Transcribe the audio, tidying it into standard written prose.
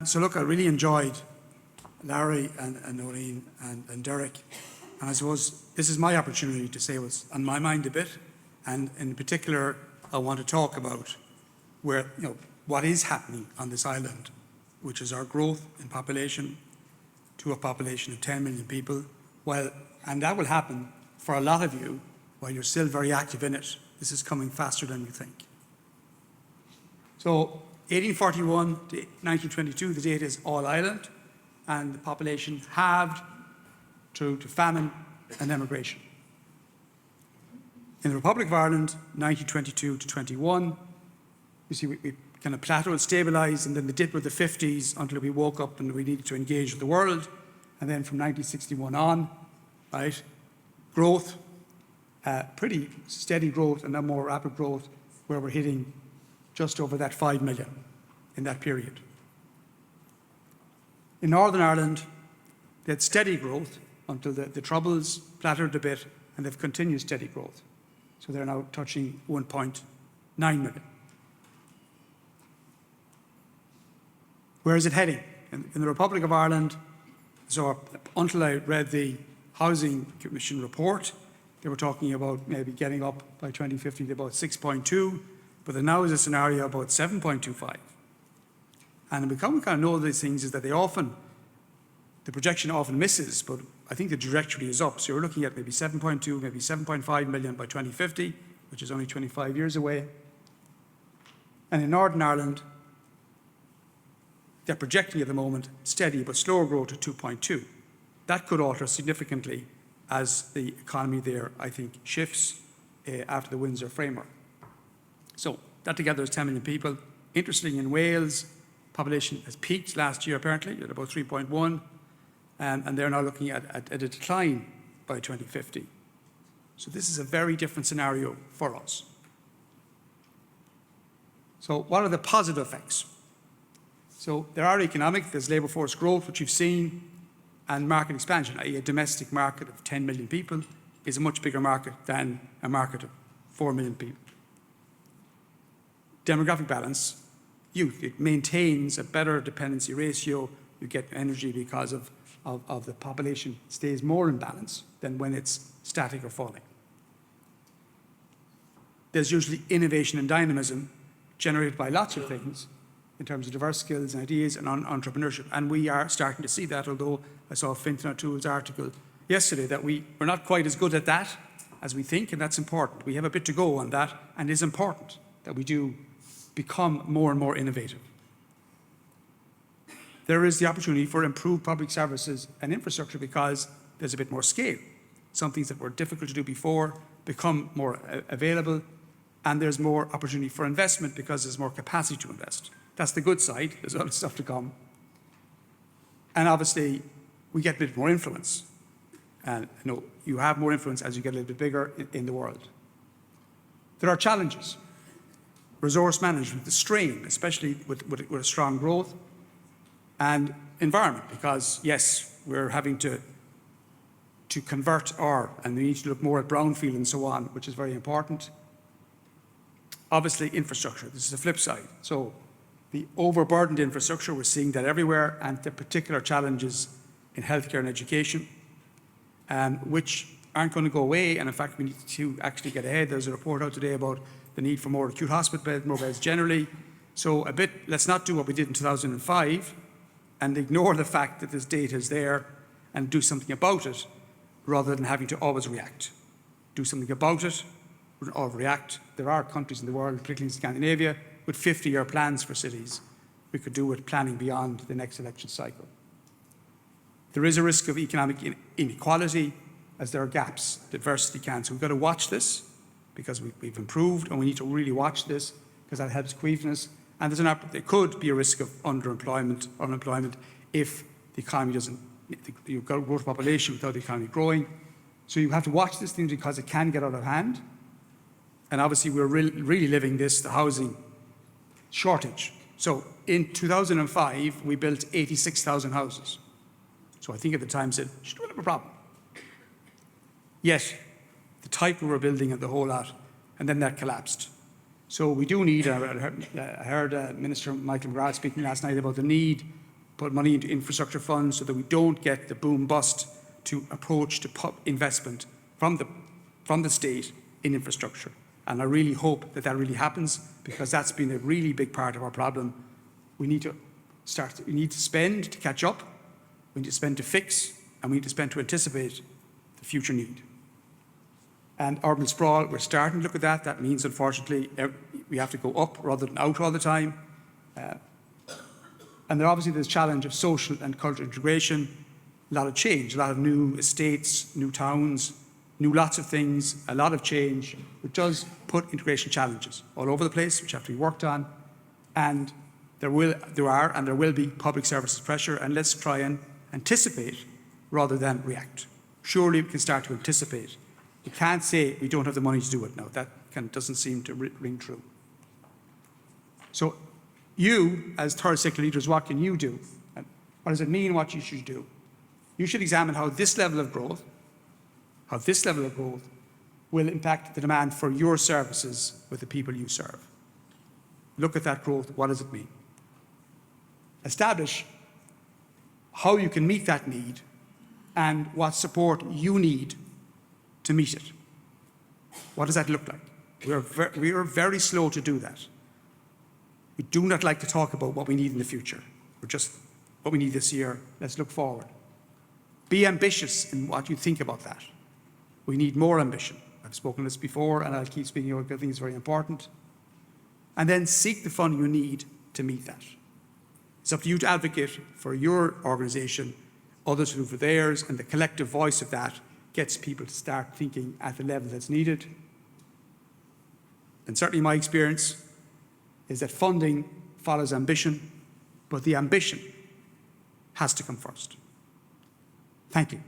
So look, I really enjoyed Larry and Noreen and Derek, and I suppose this is my opportunity to say what's on my mind a bit, and in particular I want to talk about what is happening on this island, which is our growth in population to a population of 10 million people, and that will happen for a lot of you while you're still very active in it. This is coming faster than you think. So 1841 to 1922, the data is all island, and the population halved through to famine and emigration. In the Republic of Ireland, 1922 to 21, you see we kind of plateaued, stabilised, and then the dip of the 50s until we woke up and we needed to engage with the world. And then from 1961 on, right, growth, pretty steady growth, and then more rapid growth, where we're hitting just over that 5 million in that period. In Northern Ireland, they had steady growth until the Troubles plateaued a bit, and they've continued steady growth. So they're now touching 1.9 million. Where is it heading? In the Republic of Ireland, so until I read the Housing Commission report, they were talking about maybe getting up by 2050 to about 6.2, but there now is a scenario about 7.25. And we kind of know these things is that the projection often misses, but I think the trajectory is up. So you're looking at maybe 7.2, maybe 7.5 million by 2050, which is only 25 years away. And in Northern Ireland, they're projecting at the moment steady but slower growth to 2.2. That could alter significantly as the economy there, I think, shifts after the Windsor framework. So that together is 10 million people. Interestingly, in Wales, population has peaked last year apparently at about 3.1, and they're now looking at a decline by 2050. So this is a very different scenario for us. So what are the positive effects? So there are economic, there's labour force growth, which you've seen, and market expansion, i.e. a domestic market of 10 million people is a much bigger market than a market of 4 million people. Demographic balance, youth, it maintains a better dependency ratio. You get energy because of the population stays more in balance than when it's static or falling. There's usually innovation and dynamism generated by lots of things in terms of diverse skills and ideas and entrepreneurship. And we are starting to see that, although I saw Fintan O'Toole's article yesterday that we're not quite as good at that as we think, and that's important. We have a bit to go on that, and it is important that we do become more and more innovative. There is the opportunity for improved public services and infrastructure because there's a bit more scale. Some things that were difficult to do before become more available, and there's more opportunity for investment because there's more capacity to invest. That's the good side. There's other stuff to come. And obviously, we get a bit more influence. And you have more influence as you get a little bit bigger in the world. There are challenges. Resource management, the strain, especially with a strong growth, and environment, because yes, we're having to convert and we need to look more at brownfield and so on, which is very important. Obviously, infrastructure, this is the flip side. So the overburdened infrastructure, we're seeing that everywhere, and the particular challenges in healthcare and education, which aren't going to go away, and in fact we need to actually get ahead. There's a report out today about the need for more acute hospital beds, more beds generally. So let's not do what we did in 2005 and ignore the fact that this data is there and do something about it rather than having to always react. Do something about it or react. There are countries in the world, particularly in Scandinavia, with 50-year plans for cities. We could do with planning beyond the next election cycle. There is a risk of economic inequality as there are gaps, diversity can. So we've got to watch this because we've improved, and we need to really watch this because that helps cohesiveness. And there could be a risk of unemployment if the economy doesn't, you've got a growth population without the economy growing. So you have to watch this thing because it can get out of hand. And obviously we're really living the housing shortage. So in 2005, we built 86,000 houses. So I think at the time said, we don't have a problem. Yet, the type we were building and the whole lot, and then that collapsed. So we do need, I heard Minister Michael McGrath speaking last night about the need put money into infrastructure funds so that we don't get the boom-bust to approach to investment from the state in infrastructure. And I really hope that that really happens, because that's been a really big part of our problem. We need to spend to catch up, we need to spend to fix, and we need to spend to anticipate the future need. And urban sprawl, we're starting to look at that. That means, unfortunately, we have to go up rather than out all the time. And then obviously there's challenge of social and cultural integration, a lot of change, a lot of new estates, new towns, new lots of things, a lot of change, which does put integration challenges all over the place, which have to be worked on. And there will be public services pressure, and let's try and anticipate rather than react. Surely we can start to anticipate. You can't say we don't have the money to do it now. That doesn't seem to ring true. So you, as third sector leaders, what can you do? And what does it mean what you should do? You should examine how this level of growth will impact the demand for your services with the people you serve. Look at that growth. What does it mean? Establish how you can meet that need and what support you need to meet it. What does that look like? We are very slow to do that. We do not like to talk about what we need in the future. We're just what we need this year. Let's look forward. Be ambitious in what you think about that. We need more ambition. I've spoken this before, and I'll keep speaking about it. I think it's very important. And then seek the funding you need to meet that. It's up to you to advocate for your organisation, others who do for theirs, and the collective voice of that gets people to start thinking at the level that's needed. And certainly my experience is that funding follows ambition, but the ambition has to come first. Thank you.